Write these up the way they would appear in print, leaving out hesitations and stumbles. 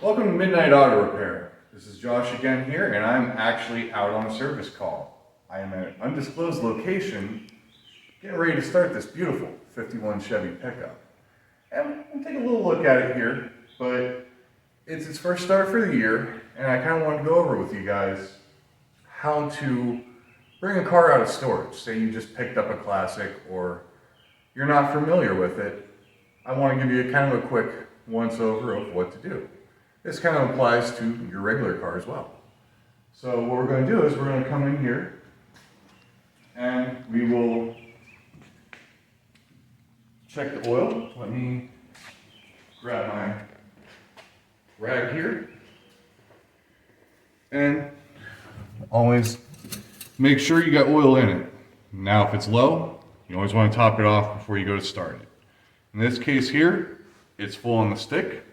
Welcome to Midnight Auto Repair. This is Josh again here, and I'm actually out on a service call. I am at an undisclosed location, getting ready to start this beautiful 51 Chevy pickup. And we'll take a little look at it here, but it's its first start for the year, and I kind of wanted to go over with you guys how to bring a car out of storage. Say you just picked up a classic, or you're not familiar with it. I want to give you kind of a quick once-over of what to do. This kind of applies to your regular car as well. So what we're going to do is we're going to come in here and we will check the oil. Let me grab my rag here. And always make sure you got oil in it. Now if it's low, you always want to top it off before you go to start it. In this case here, it's full on the stick,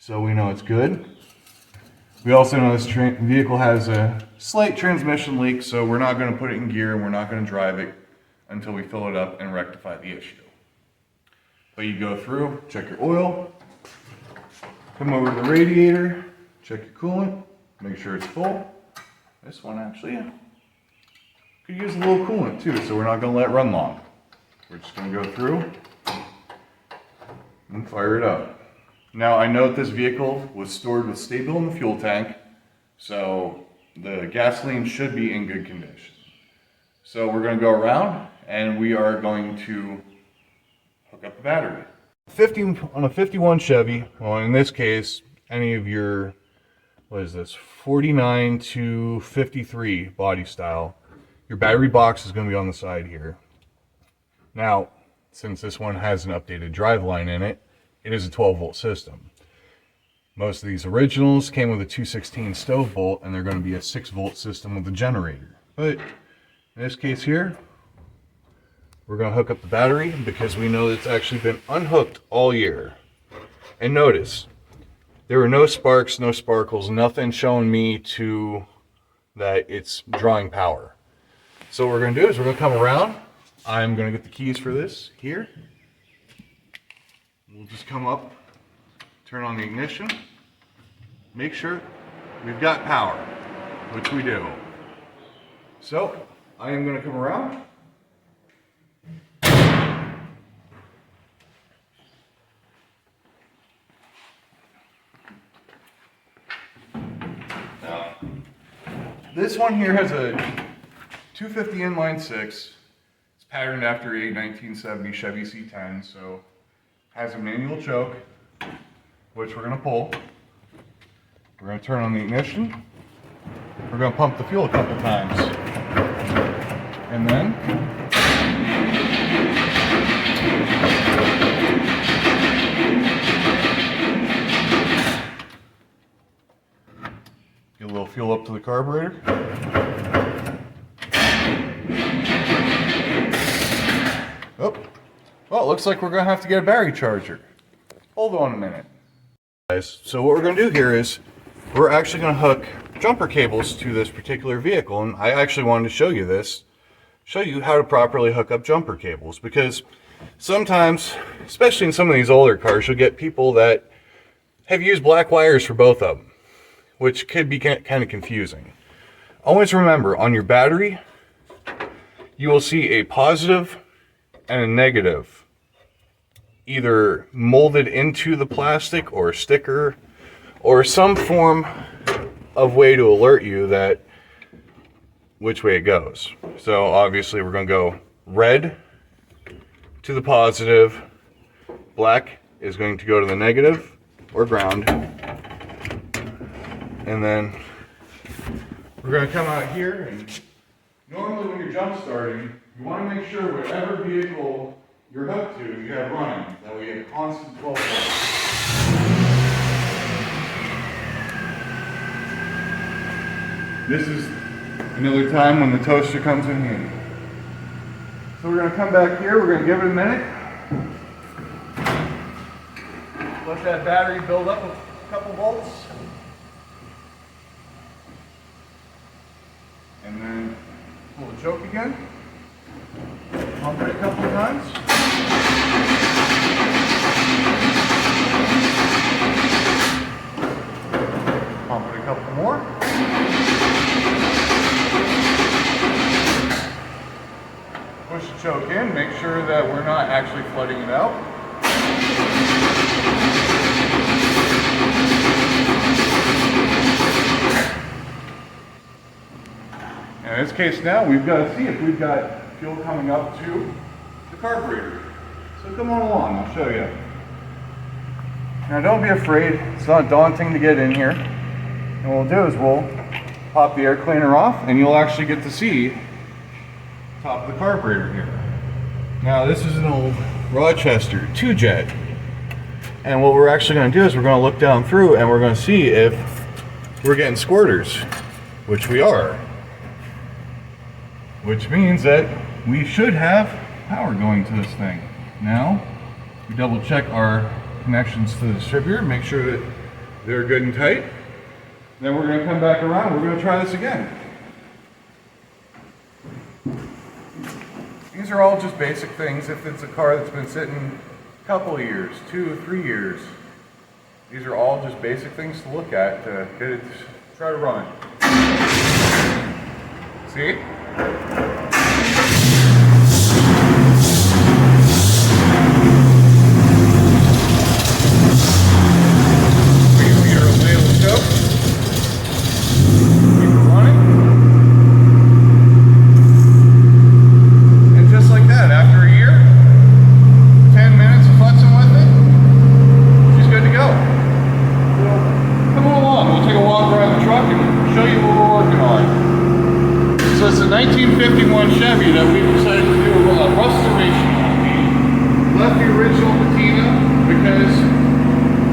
so we know it's good. We also know this vehicle has a slight transmission leak, so we're not going to put it in gear and we're not going to drive it until we fill it up and rectify the issue. But you go through, check your oil, come over to the radiator, check your coolant, make sure it's full. This one actually could use a little coolant too, so we're not going to let it run long. We're just going to go through and fire it up. Now I know that this vehicle was stored with stable in the fuel tank, so the gasoline should be in good condition. So we're going to go around and we are going to hook up the battery. On a 51 Chevy, well in this case, any of your, what is this, 49 to 53 body style, your battery box is going to be on the side here. Now, since this one has an updated driveline in it, it is a 12-volt system. Most of these originals came with a 216 stove bolt, and they're going to be a 6-volt system with a generator. But in this case here, we're going to hook up the battery because we know it's actually been unhooked all year. And notice, there are no sparks, no sparkles, nothing showing me that it's drawing power. So what we're going to do is we're going to come around. I'm going to get the keys for this here. We'll just come up, turn on the ignition, make sure we've got power, which we do. So I am going to come around. Now, this one here has a 250 inline 6. It's patterned after a 1970 Chevy C10, so has a manual choke, which we're going to pull. We're going to turn on the ignition. We're going to pump the fuel a couple times. And then get a little fuel up to the carburetor. Oh. Well, it looks like we're going to have to get a battery charger. Hold on a minute. Guys, so what we're going to do here is we're actually going to hook jumper cables to this particular vehicle. And I actually wanted to show you this, show you how to properly hook up jumper cables. Because sometimes, especially in some of these older cars, you'll get people that have used black wires for both of them, which could be kind of confusing. Always remember, on your battery, you will see a positive and a negative, either molded into the plastic or a sticker or some form of way to alert you that which way it goes. So obviously we're going to go red to the positive, black is going to go to the negative or ground, and then we're going to come out here. And normally when you're jump starting, you want to make sure whatever vehicle you're hooked to, you have running. That way you have constant 12 volts. This is another time when the toaster comes in handy. So we're going to come back here, we're going to give it a minute. Let that battery build up a couple volts. And then pull the choke again. Pump it a couple of times. couple more. Push the choke in, make sure that we're not actually flooding it out. In this case now, we've got to see if we've got fuel coming up to the carburetor. So come on along, I'll show you. Now don't be afraid, it's not daunting to get in here. And what we'll do is we'll pop the air cleaner off and you'll actually get to see the top of the carburetor here. Now this is an old Rochester 2-jet. And what we're actually going to do is we're going to look down through and we're going to see if we're getting squirters, which we are. Which means that we should have power going to this thing. Now, we double check our connections to the distributor, make sure that they're good and tight. Then we're going to come back around, we're going to try this again. These are all just basic things. If it's a car that's been sitting a couple of years, 2 or 3 years, these are all just basic things to look at to get it, try to run it. See? So it's a 1951 Chevy that we decided to do a restoration on. We left the original patina because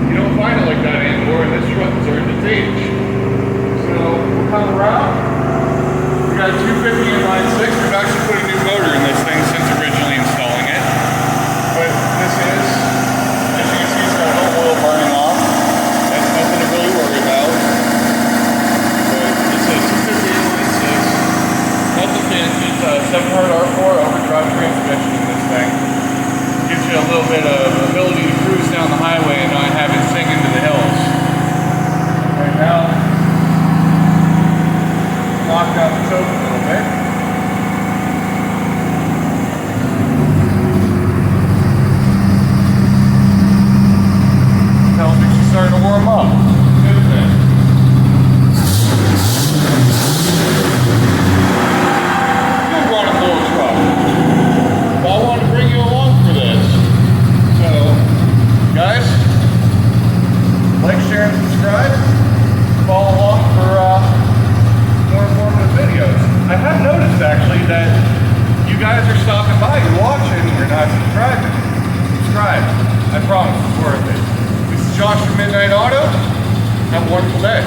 you don't find it like that anymore, and this truck has earned its age. So we'll come around. We got a 250 inline 6. We've actually put a new motor in this thing since originally installing it. But this is, as you can see, it's got no oil burning off. That's nothing to really worry about. But it's a 250 inline 6. Nothing fancy. It's a 700 R4 overdrive transmission in this thing. Gives you a little bit of ability to cruise down the highway and not have it sink into the hills. Right now, lock down the choke a little bit. Tells me she's starting to warm up. Good thing. I promise it's worth it. This is Josh from Midnight Auto. Have a wonderful day.